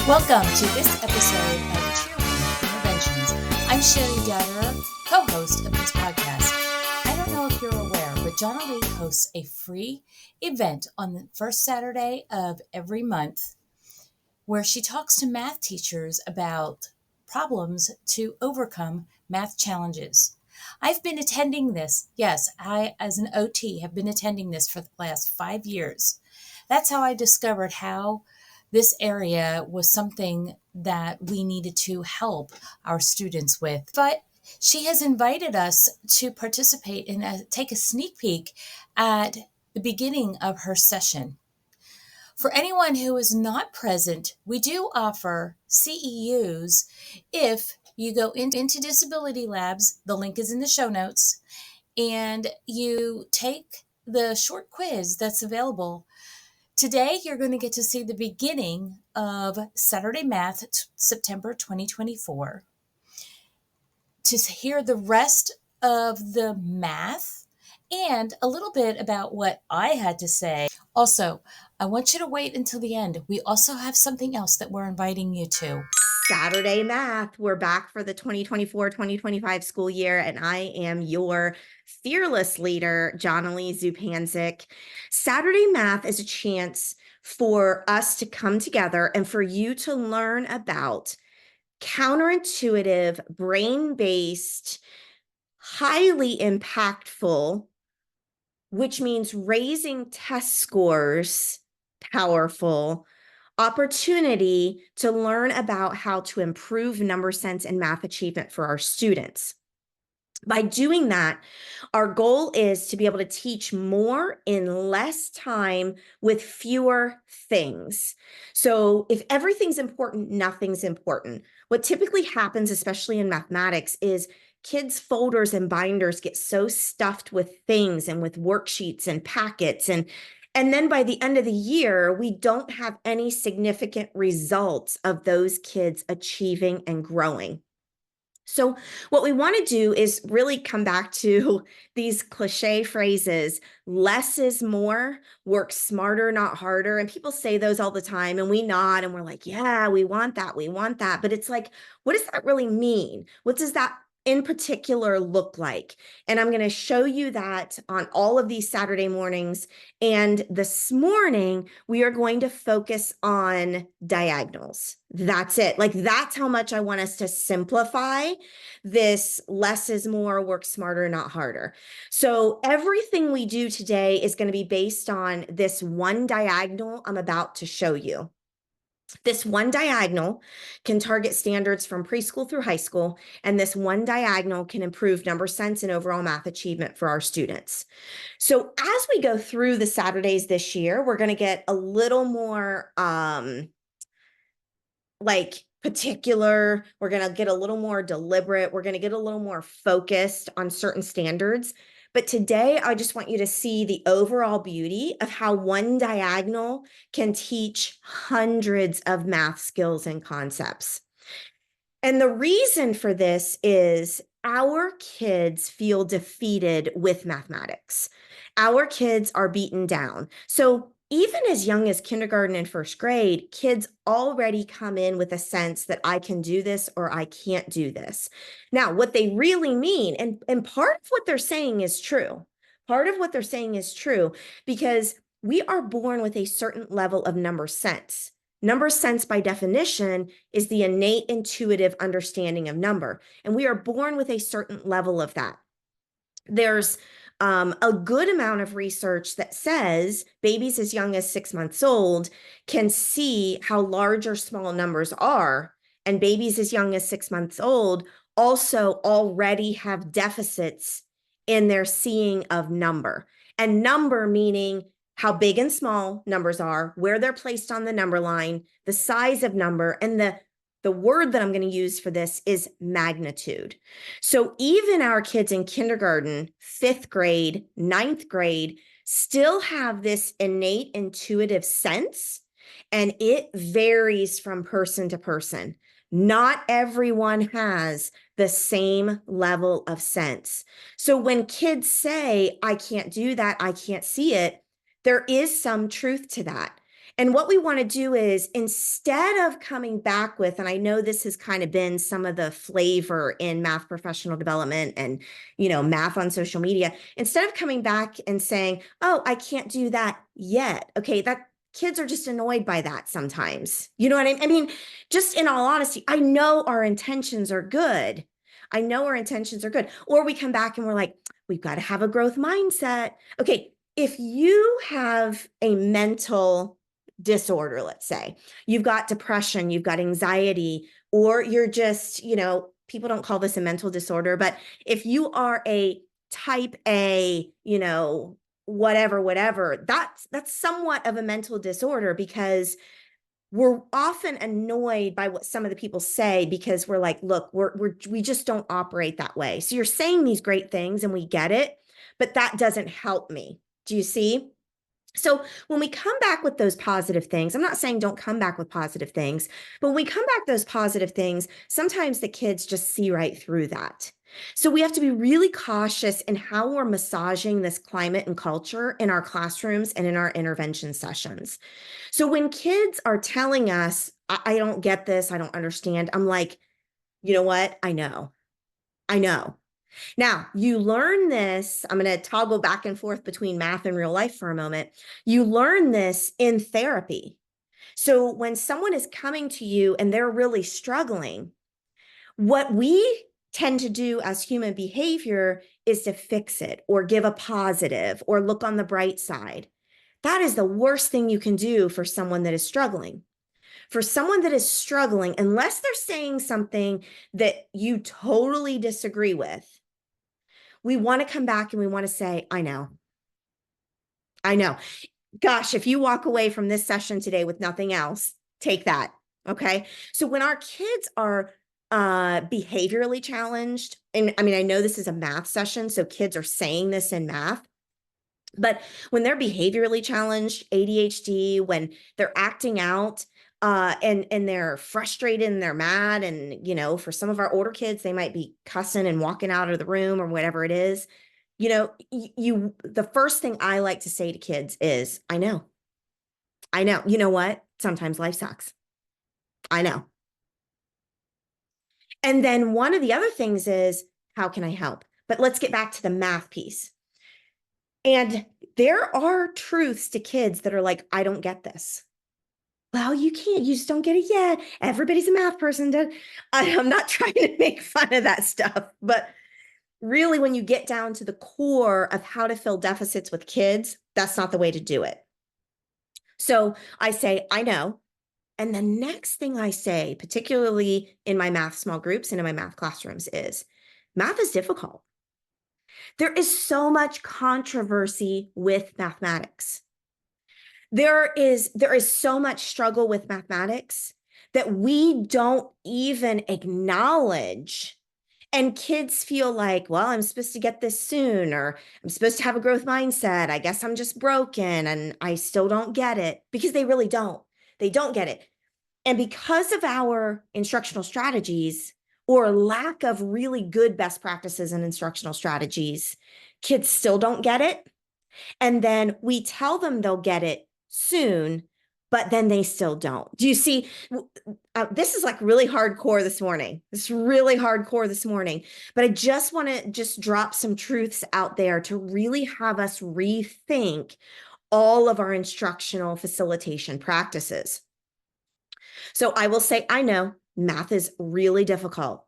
Welcome to this episode of Cheerleading Interventions. I'm Cheri Dowder, co-host of this podcast. I don't know if you're aware, but Jonily hosts a free event on the first Saturday of every month where she talks to math teachers about problems to overcome math challenges. I've been attending this. Yes, I, as an OT, have been attending this for the last 5 years. That's how I discovered how this area was something that we needed to help our students with. But she has invited us to participate and take a sneak peek at the beginning of her session. For anyone who is not present, we do offer CEUs if you go into Disability Labs, the link is in the show notes, and you take the short quiz that's available. Today, you're going to get to see the beginning of Saturday Math, September 2024, to hear the rest of the math and a little bit about what I had to say. Also, I want you to wait until the end. We also have something else that we're inviting you to. Saturday Math. We're back for the 2024-2025 school year, and I am your fearless leader, Jonily Zupancic. Saturday Math is a chance for us to come together and for you to learn about counterintuitive, brain-based, highly impactful, which means raising test scores, powerful, opportunity to learn about how to improve number sense and math achievement for our students. By doing that, our goal is to be able to teach more in less time with fewer things. So if everything's important, nothing's important. What typically happens, especially in mathematics, is kids' folders and binders get so stuffed with things and with worksheets and packets, and then by the end of the year, we don't have any significant results of those kids achieving and growing. So what we want to do is really come back to these cliche phrases: less is more, work smarter, not harder. And people say those all the time, and we nod and we're like, yeah, we want that. We want that. But it's like, what does that really mean? What does that in particular look like? And I'm going to show you that on all of these Saturday mornings. And this morning, we are going to focus on diagonals. That's it. Like, that's how much I want us to simplify this less is more, work smarter, not harder. So everything we do today is going to be based on this one diagonal I'm about to show you. This one diagonal can target standards from preschool through high school, and this one diagonal can improve number sense and overall math achievement for our students. So as we go through the Saturdays this year, we're going to get a little more particular. We're going to get a little more deliberate. We're going to get a little more focused on certain standards. But today, I just want you to see the overall beauty of how one diagonal can teach hundreds of math skills and concepts. And the reason for this is our kids feel defeated with mathematics. Our kids are beaten down. So even as young as kindergarten and first grade, kids already come in with a sense that I can do this or I can't do this. Now, what they really mean, and part of what they're saying is true. Part of what they're saying is true because we are born with a certain level of number sense. Number sense, by definition, is the innate intuitive understanding of number, and we are born with a certain level of that. There's a good amount of research that says babies as young as 6 months old can see how large or small numbers are, and babies as young as 6 months old also already have deficits in their seeing of number. And number meaning how big and small numbers are, where they're placed on the number line, the size of number, and the word that I'm going to use for this is magnitude. So even our kids in kindergarten, 5th grade, 9th grade, still have this innate intuitive sense, and it varies from person to person. Not everyone has the same level of sense. So when kids say, I can't do that, I can't see it, there is some truth to that. And what we want to do is, instead of coming back with, and I know this has kind of been some of the flavor in math professional development and, math on social media, instead of coming back and saying, oh, I can't do that yet. Okay, that kids are just annoyed by that sometimes. You know what I mean? Just in all honesty, I know our intentions are good. I know our intentions are good. Or we come back and we're like, we've got to have a growth mindset. Okay, if you have a mental disorder, let's say you've got depression, you've got anxiety, or you're just, people don't call this a mental disorder, but if you are a type A, whatever, that's somewhat of a mental disorder, because we're often annoyed by what some of the people say, because we're like, look, we just don't operate that way. So you're saying these great things and we get it, but that doesn't help me. Do you see? So when we come back with those positive things, I'm not saying don't come back with positive things, but when we come back those positive things, sometimes the kids just see right through that. So we have to be really cautious in how we're massaging this climate and culture in our classrooms and in our intervention sessions. So when kids are telling us, I don't get this, I don't understand, I'm like, you know what? I know. I know. Now, you learn this. I'm going to toggle back and forth between math and real life for a moment. You learn this in therapy. So when someone is coming to you and they're really struggling, what we tend to do as human behavior is to fix it or give a positive or look on the bright side. That is the worst thing you can do for someone that is struggling. For someone that is struggling, unless they're saying something that you totally disagree with, we want to come back and we want to say, I know. I know. Gosh, if you walk away from this session today with nothing else, take that. Okay. So when our kids are behaviorally challenged, and I mean, I know this is a math session, so kids are saying this in math, but when they're behaviorally challenged, ADHD, when they're acting out, and they're frustrated and they're mad, and for some of our older kids, they might be cussing and walking out of the room or whatever it is. The first thing I like to say to kids is, I know. You know what? Sometimes life sucks. I know. And then one of the other things is, how can I help? But let's get back to the math piece. And there are truths to kids that are like, I don't get this. Well, you just don't get it yet. Everybody's a math person. I'm not trying to make fun of that stuff, but really, when you get down to the core of how to fill deficits with kids, that's not the way to do it. So I say, I know. And the next thing I say, particularly in my math small groups and in my math classrooms, is math is difficult. There is so much controversy with mathematics. There is so much struggle with mathematics that we don't even acknowledge. And kids feel like, well, I'm supposed to get this soon, or I'm supposed to have a growth mindset. I guess I'm just broken and I still don't get it, because they really don't. They don't get it. And because of our instructional strategies, or lack of really good best practices and instructional strategies, kids still don't get it. And then we tell them they'll get it soon, but then they still don't. Do you see? This is like really hardcore this morning. It's really hardcore this morning, but I just want to just drop some truths out there to really have us rethink all of our instructional facilitation practices. So I will say, I know math is really difficult.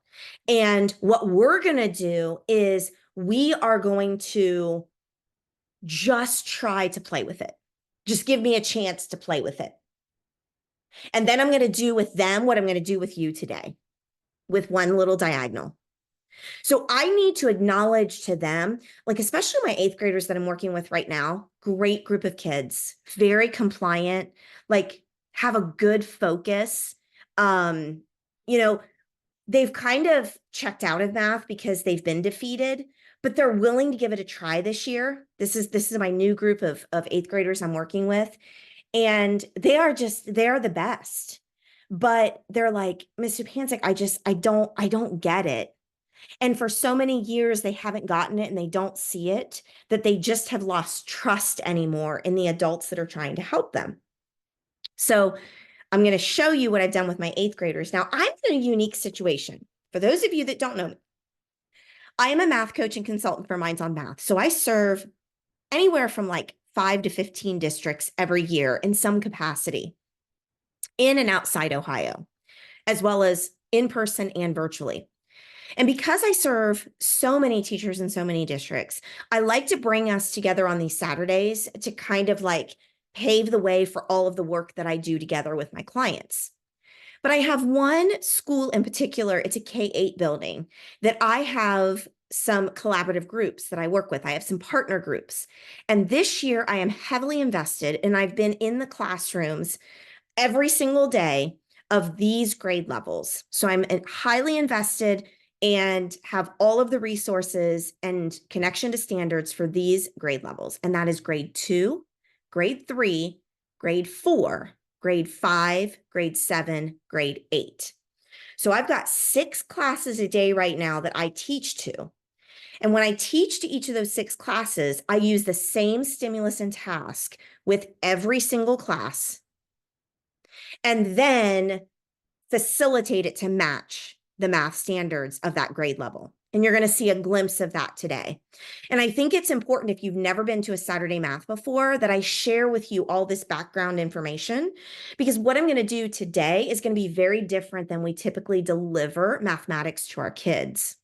And what we're going to do is we are going to just try to play with it. Just give me a chance to play with it. And then I'm going to do with them what I'm going to do with you today, with one little diagonal. So I need to acknowledge to them, like especially my 8th graders that I'm working with right now, great group of kids, very compliant, like have a good focus. They've kind of checked out of math because they've been defeated, but they're willing to give it a try this year. This is my new group of 8th graders I'm working with. And they're the best, but they're like, Ms. Zupancic, I don't get it. And for so many years, they haven't gotten it and they don't see it, that they just have lost trust anymore in the adults that are trying to help them. So I'm going to show you what I've done with my 8th graders. Now, I'm in a unique situation. For those of you that don't know me, I am a math coach and consultant for Minds on Math. So I serve anywhere from like 5 to 15 districts every year in some capacity in and outside Ohio, as well as in person and virtually. And because I serve so many teachers in so many districts, I like to bring us together on these Saturdays to kind of like pave the way for all of the work that I do together with my clients. But I have one school in particular, it's a K-8 building, that I have some collaborative groups that I work with. I have some partner groups. And this year I am heavily invested, and I've been in the classrooms every single day of these grade levels. So I'm highly invested and have all of the resources and connection to standards for these grade levels. And that is grade 2, grade 3, grade 4, grade 5, grade 7, grade 8. So I've got 6 classes a day right now that I teach to. And when I teach to each of those 6 classes, I use the same stimulus and task with every single class, and then facilitate it to match the math standards of that grade level. And you're going to see a glimpse of that today. And I think it's important, if you've never been to a Saturday math before, that I share with you all this background information, because what I'm going to do today is going to be very different than we typically deliver mathematics to our kids.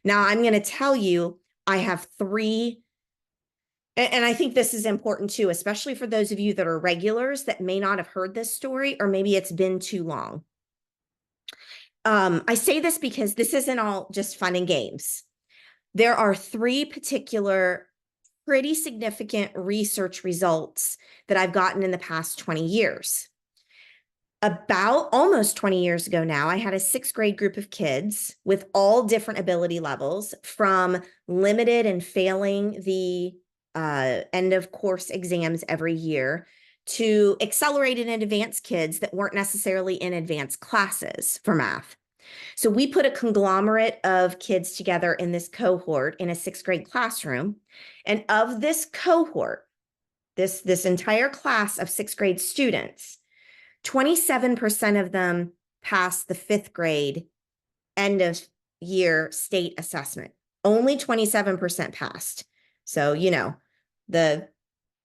Now, I'm going to tell you, I have 3, and I think this is important too, especially for those of you that are regulars that may not have heard this story, or maybe it's been too long. I say this because this isn't all just fun and games. There are 3 particular pretty significant research results that I've gotten in the past 20 years. About almost 20 years ago now, I had a 6th grade group of kids with all different ability levels, from limited and failing the end of course exams every year to accelerated and advanced kids that weren't necessarily in advanced classes for math. So we put a conglomerate of kids together in this cohort in a 6th grade classroom. And of this cohort, this entire class of 6th grade students, 27% of them passed the 5th grade end of year state assessment. Only 27% passed. So, the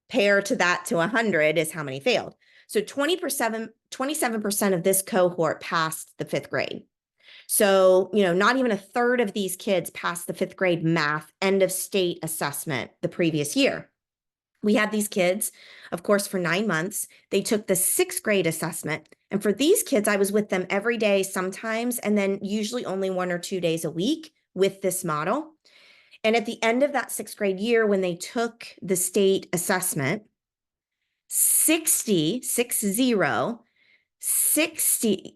pair to that to 100 is how many failed. So 27% of this cohort passed the 5th grade. So, not even a third of these kids passed the 5th grade math end of state assessment the previous year. We had these kids, of course, for 9 months. They took the 6th grade assessment. And for these kids, I was with them every day sometimes, and then usually only 1 or 2 days a week with this model. And at the end of that 6th grade year, when they took the state assessment, 60,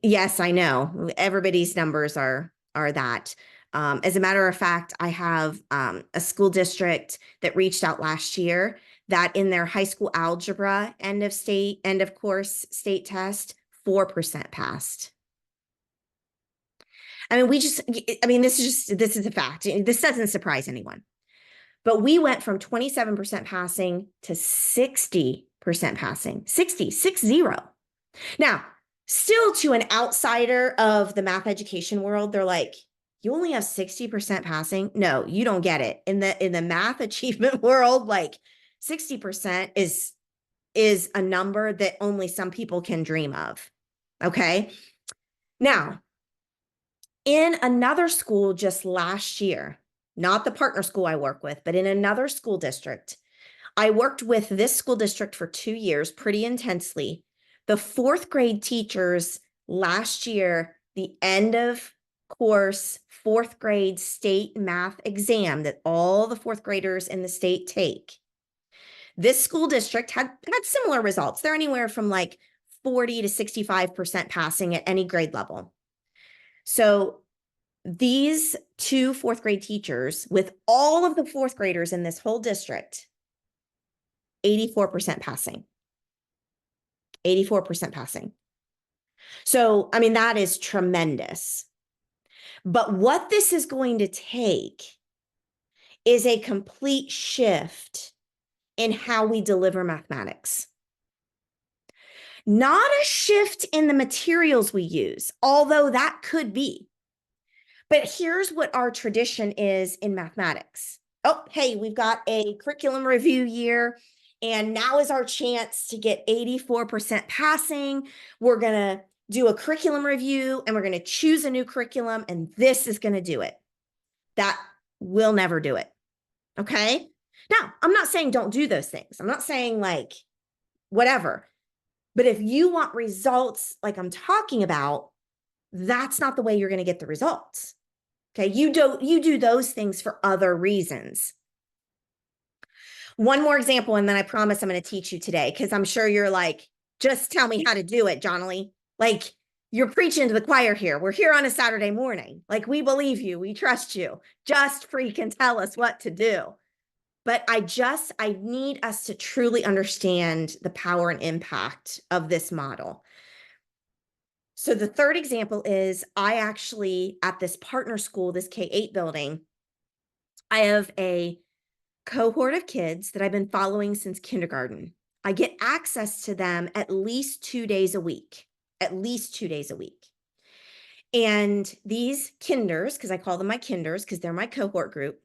yes, I know, everybody's numbers are that. As a matter of fact, I have a school district that reached out last year that in their high school algebra end of course state test, 4% passed. This is a fact. This doesn't surprise anyone. But we went from 27% passing to 60% passing. 60. Now, still, to an outsider of the math education world, they're like, you only have 60% passing? No, you don't get it. In the math achievement world, like 60% is a number that only some people can dream of. Okay. Now, in another school just last year, not the partner school I work with, but in another school district, I worked with this school district for 2 years pretty intensely. The 4th grade teachers last year, the end of course 4th grade state math exam that all the 4th graders in the state take, this school district had similar results. They're anywhere from like 40 to 65% passing at any grade level. So these 2 4th grade teachers, with all of the 4th graders in this whole district, 84% passing. 84% passing. So, that is tremendous. But what this is going to take is a complete shift in how we deliver mathematics. Not a shift in the materials we use, although that could be. But here's what our tradition is in mathematics. Oh, hey, we've got a curriculum review year, and now is our chance to get 84% passing. We're going to do a curriculum review, and we're going to choose a new curriculum, and this is going to do it. That will never do it. Okay? Now, I'm not saying don't do those things. I'm not saying like whatever. But if you want results like I'm talking about, that's not the way you're going to get the results. Okay, you do those things for other reasons. One more example, and then I promise I'm going to teach you today, because I'm sure you're like, just tell me how to do it, Jonily. Like, you're preaching to the choir here. We're here on a Saturday morning. Like, we believe you. We trust you. Just freaking tell us what to do. But I need us to truly understand the power and impact of this model. So the third example is I actually, at this partner school, this K-8 building, I have a cohort of kids that I've been following since kindergarten. I get access to them at least 2 days a week, at least 2 days a week. And these kinders, because I call them my kinders, because they're my cohort group,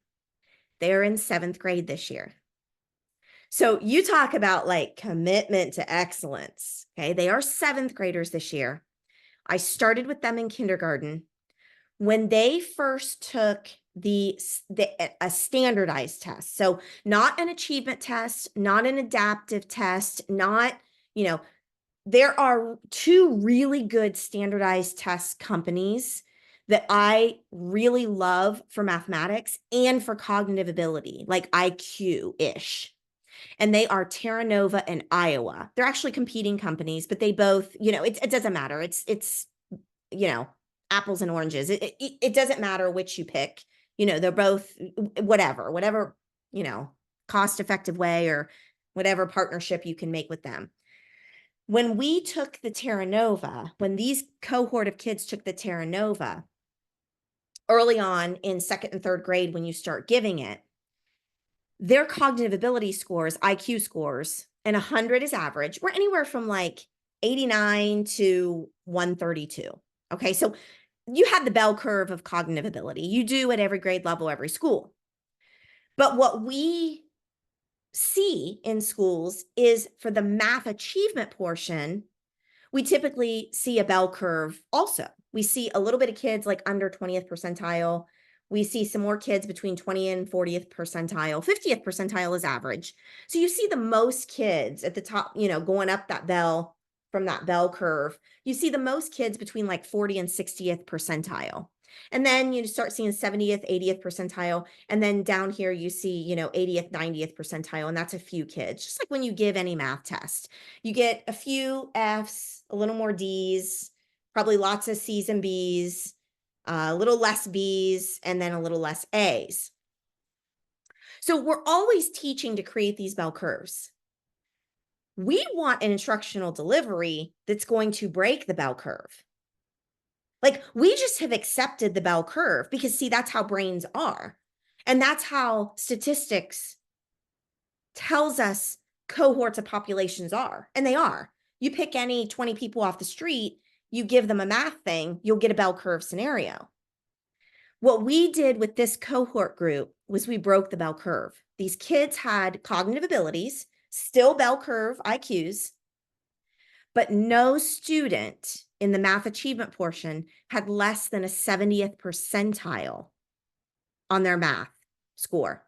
they're in 7th grade this year. So you talk about like commitment to excellence. Okay, they are 7th graders this year. I started with them in kindergarten. When they first took a standardized test, so not an achievement test, not an adaptive test, not, there are 2 really good standardized test companies that I really love for mathematics and for cognitive ability, like IQ-ish. And they are Terra Nova and Iowa. They're actually competing companies, but they both, it doesn't matter. It's apples and oranges. It doesn't matter which you pick. They're both whatever, cost-effective way or whatever partnership you can make with them. When we took the Terra Nova, when these cohort of kids took the Terra Nova, early on in 2nd and 3rd grade, when you start giving it, their cognitive ability scores, IQ scores, and 100 is average, were anywhere from like 89 to 132. Okay, so you had the bell curve of cognitive ability. You do at every grade level, every school. But what we see in schools is for the math achievement portion, we typically see a bell curve also. We see a little bit of kids like under 20th percentile. We see some more kids between 20 and 40th percentile. 50th percentile is average. So you see the most kids at the top, going up that bell from that bell curve. You see the most kids between like 40 and 60th percentile. And then you start seeing 70th, 80th percentile. And then down here, you see, 80th, 90th percentile. And that's a few kids, just like when you give any math test. You get a few Fs, a little more Ds, probably lots of Cs and Bs, a little less Bs, and then a little less As. So we're always teaching to create these bell curves. We want an instructional delivery that's going to break the bell curve. Like, we just have accepted the bell curve because, see, that's how brains are. And that's how statistics tells us cohorts of populations are. And they are. You pick any 20 people off the street, you give them a math thing, you'll get a bell curve scenario. What we did with this cohort group was we broke the bell curve. These kids had cognitive abilities, still bell curve IQs, but no student in the math achievement portion had less than a 70th percentile on their math score.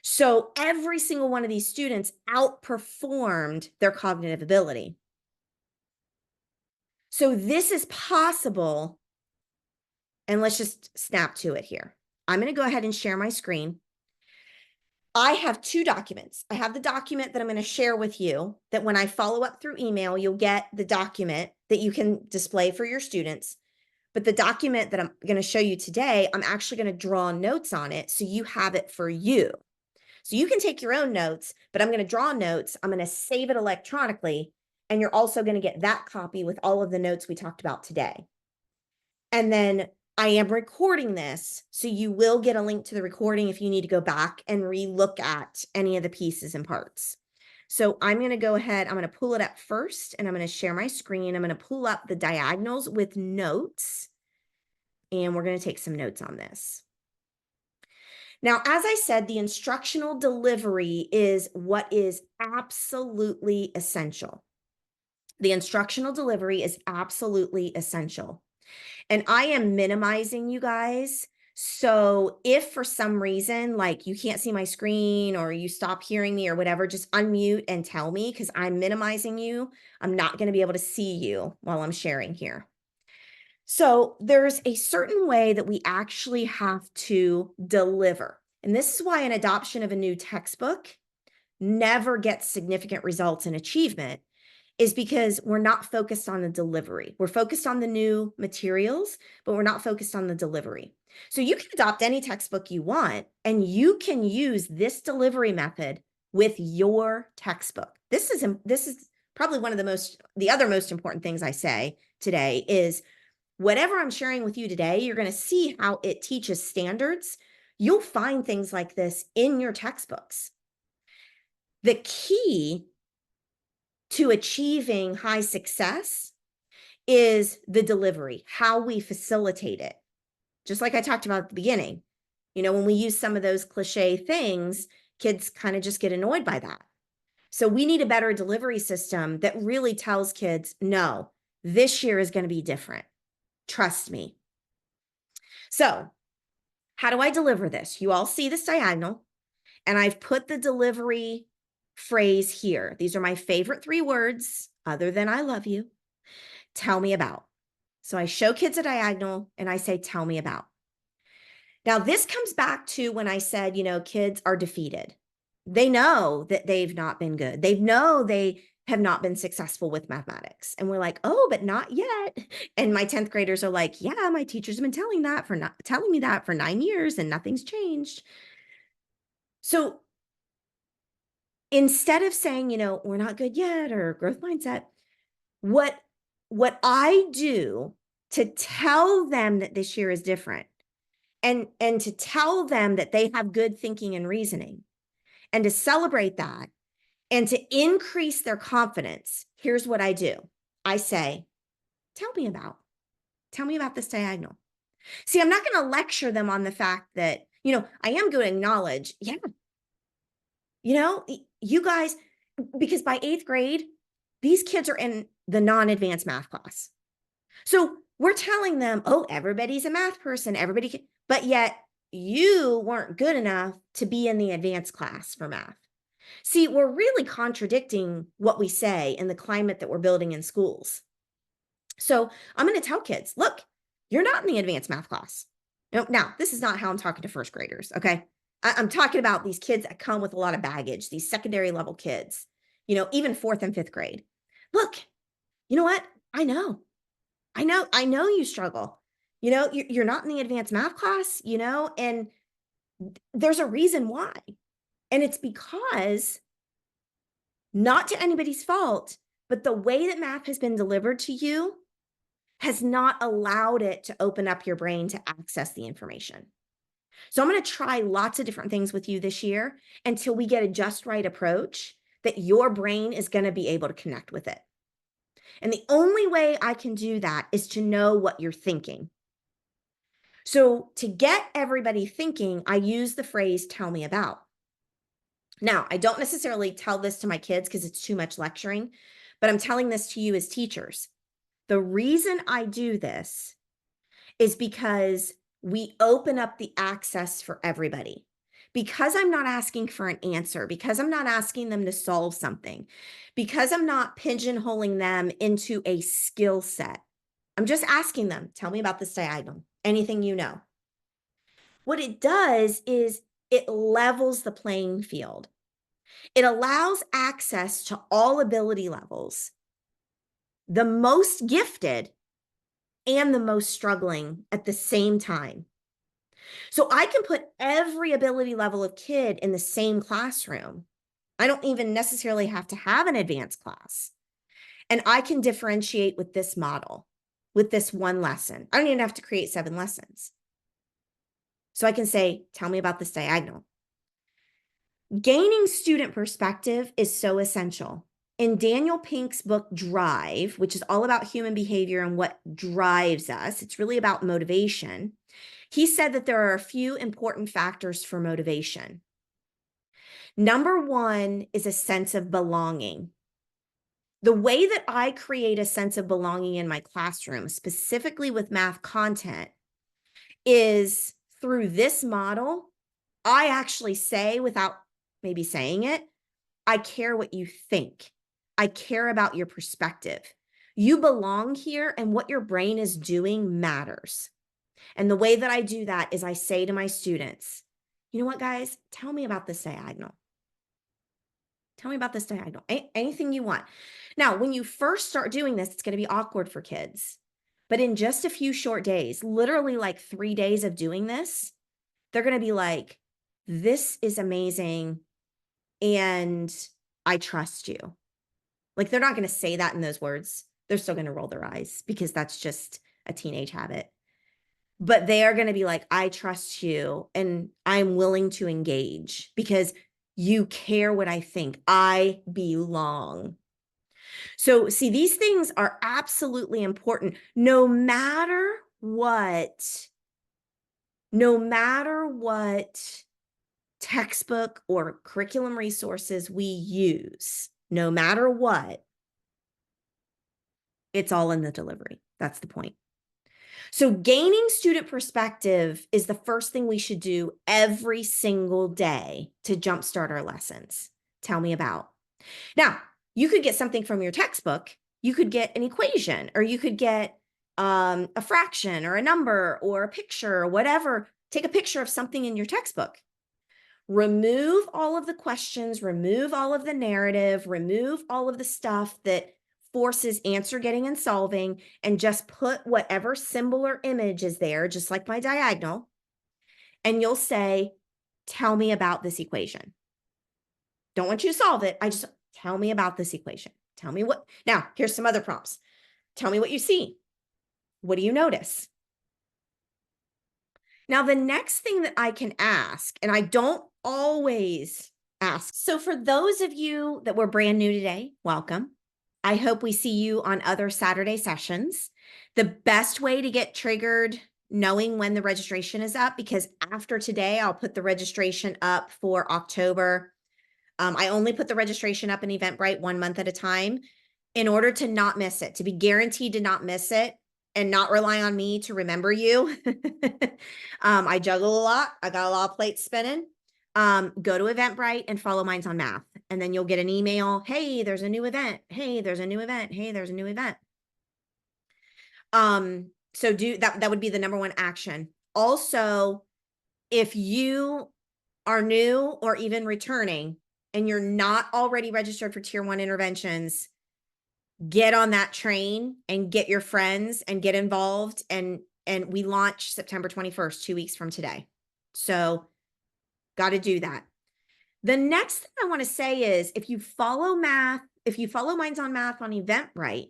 So every single one of these students outperformed their cognitive ability. So this is possible. And let's just snap to it here. I'm going to go ahead and share my screen. I have 2 documents. I have the document that I'm going to share with you that when I follow up through email, you'll get the document that you can display for your students. But the document that I'm going to show you today, I'm actually going to draw notes on it so you have it for you. So you can take your own notes, but I'm going to draw notes. I'm going to save it electronically, and you're also going to get that copy with all of the notes we talked about today. And then I am recording this, so you will get a link to the recording if you need to go back and re-look at any of the pieces and parts. So I'm going to go ahead, I'm going to pull it up first, and I'm going to share my screen. I'm going to pull up the diagonals with notes, and we're going to take some notes on this. Now, as I said, the instructional delivery is what is absolutely essential. The instructional delivery is absolutely essential. And I am minimizing, you guys. So if for some reason, like you can't see my screen or you stop hearing me or whatever, just unmute and tell me, because I'm minimizing you. I'm not going to be able to see you while I'm sharing here. So there's a certain way that we actually have to deliver. And this is why an adoption of a new textbook never gets significant results in achievement, is because we're not focused on the delivery. We're focused on the new materials, but we're not focused on the delivery. So you can adopt any textbook you want, and you can use this delivery method with your textbook. This is probably one of the other most important things I say today is whatever I'm sharing with you today, you're going to see how it teaches standards. You'll find things like this in your textbooks. The key to achieving high success is the delivery, how we facilitate it. Just like I talked about at the beginning, when we use some of those cliche things, kids kind of just get annoyed by that. So we need a better delivery system that really tells kids, no, this year is going to be different. Trust me. So how do I deliver this? You all see this diagonal, and I've put the delivery phrase here. These are my favorite 3 words, other than I love you. Tell me about. So I show kids a diagonal and I say, tell me about. Now, this comes back to when I said, kids are defeated. They know that they've not been good. They know they have not been successful with mathematics. And we're like, oh, but not yet. And my 10th graders are like, yeah, my teacher's been telling me that for 9 years and nothing's changed. So instead of saying, we're not good yet, or growth mindset, what I do to tell them that this year is different, and to tell them that they have good thinking and reasoning, and to celebrate that, and to increase their confidence, here's what I do. I say, tell me about this diagonal. See, I'm not going to lecture them on the fact that, I am going to acknowledge, yeah, you guys, because by 8th grade, these kids are in the non-advanced math class. So we're telling them, oh, everybody's a math person, everybody can, but yet you weren't good enough to be in the advanced class for math. See, we're really contradicting what we say in the climate that we're building in schools. So I'm going to tell kids, look, you're not in the advanced math class. Now, this is not how I'm talking to 1st graders, okay? I'm talking about these kids that come with a lot of baggage, these secondary level kids, even 4th and 5th grade. Look, you know what? I know you struggle. You're not in the advanced math class, and there's a reason why. And it's because, not to anybody's fault, but the way that math has been delivered to you has not allowed it to open up your brain to access the information. So I'm going to try lots of different things with you this year until we get a just right approach that your brain is going to be able to connect with it. And the only way I can do that is to know what you're thinking. So to get everybody thinking, I use the phrase, tell me about. Now, I don't necessarily tell this to my kids because it's too much lecturing, but I'm telling this to you as teachers. The reason I do this is because we open up the access for everybody. Because I'm not asking for an answer, because I'm not asking them to solve something, because I'm not pigeonholing them into a skill set. I'm just asking them, tell me about this diagonal, anything you know. What it does is it levels the playing field. It allows access to all ability levels, the most gifted and the most struggling at the same time. So I can put every ability level of kid in the same classroom. I don't even necessarily have to have an advanced class. And I can differentiate with this model, with this one lesson. I don't even have to create 7 lessons. So I can say, tell me about this diagonal. Gaining student perspective is so essential. In Daniel Pink's book, Drive, which is all about human behavior and what drives us, it's really about motivation. He said that there are a few important factors for motivation. Number one is a sense of belonging. The way that I create a sense of belonging in my classroom, specifically with math content, is through this model. I actually say, without maybe saying it, I care what you think. I care about your perspective. You belong here, and what your brain is doing matters. And the way that I do that is I say to my students, you know what, guys, tell me about this diagonal. Tell me about this diagonal. Anything you want. Now, when you first start doing this, it's going to be awkward for kids. But in just a few short days, literally like 3 days of doing this, they're going to be like, this is amazing. And I trust you. Like, they're not going to say that in those words. They're still going to roll their eyes because that's just a teenage habit. But they are going to be like, I trust you and I'm willing to engage because you care what I think. I belong. So see, these things are absolutely important no matter what textbook or curriculum resources we use, no matter what, it's all in the delivery. That's the point. So gaining student perspective is the first thing we should do every single day to jumpstart our lessons. Tell me about. Now, you could get something from your textbook. You could get an equation, or you could get a fraction or a number or a picture or whatever. Take a picture of something in your textbook. Remove all of the questions, remove all of the narrative, remove all of the stuff that forces answer getting and solving, and just put whatever symbol or image is there, just like my diagonal. And you'll say, tell me about this equation. Don't want you to solve it. I just tell me about this equation. Tell me what. Now, here's some other prompts. Tell me what you see. What do you notice? Now, the next thing that I can ask, and I don't always ask. So for those of you that were brand new today, welcome. I hope we see you on other Saturday sessions. The best way to get triggered knowing when the registration is up, because after today, I'll put the registration up for October. I only put the registration up in Eventbrite 1 month at a time in order to not miss it, to be guaranteed to not miss it and not rely on me to remember you. I juggle a lot. I got a lot of plates spinning. Go to Eventbrite and follow Minds on Math. And then you'll get an email. Hey, there's a new event. Hey, there's a new event. Hey, there's a new event. So do that. That would be the number one action. Also, if you are new or even returning and you're not already registered for Tier 1 interventions, get on that train and get your friends and get involved. And we launch September 21st, 2 weeks from today. So got to do that. The next thing I want to say is if you follow Minds on Math on Eventbrite,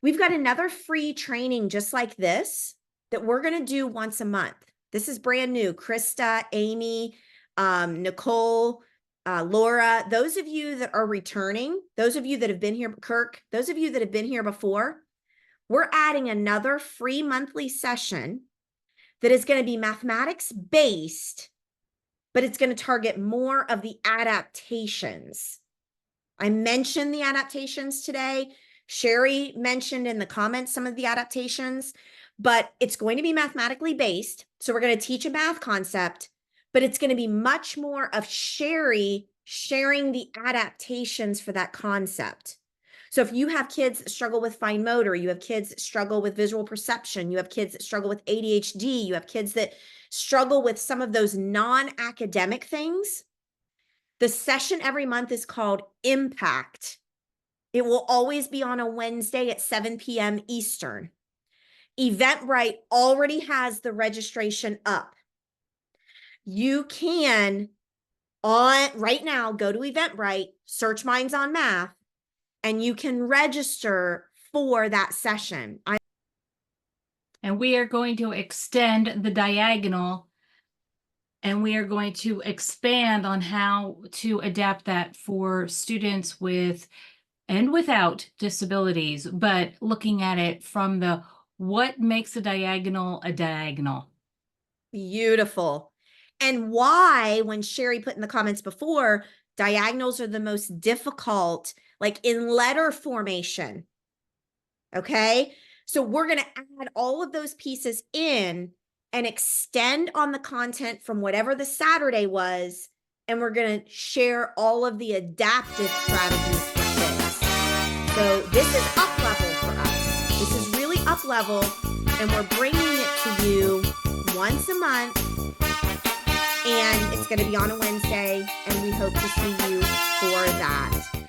we've got another free training just like this that we're going to do once a month. This is brand new. Krista, Amy, Nicole, Laura, those of you that are returning, those of you that have been here, Kirk, those of you that have been here before, we're adding another free monthly session that is going to be mathematics based, but it's going to target more of the adaptations. I mentioned the adaptations today. Cheri mentioned in the comments some of the adaptations, but it's going to be mathematically based. So we're going to teach a math concept, but it's going to be much more of Cheri sharing the adaptations for that concept. So if you have kids that struggle with fine motor, you have kids that struggle with visual perception, you have kids that struggle with ADHD, you have kids that struggle with some of those non-academic things, the session every month is called Impact. It will always be on a Wednesday at 7 p.m. Eastern. Eventbrite already has the registration up. You can, right now, go to Eventbrite, search Minds on Math, and you can register for that session. And we are going to extend the diagonal And we are going to expand on how to adapt that for students with and without disabilities, but looking at it from the what makes a diagonal a diagonal. Beautiful. And why, when Cheri put in the comments before, diagonals are the most difficult, like in letter formation. Okay. So we're going to add all of those pieces in and extend on the content from whatever the Saturday was. And we're going to share all of the adaptive strategies for kids. So this is up level for us. This is really up level. And we're bringing it to you once a month. And it's going to be on a Wednesday. And we hope to see you for that.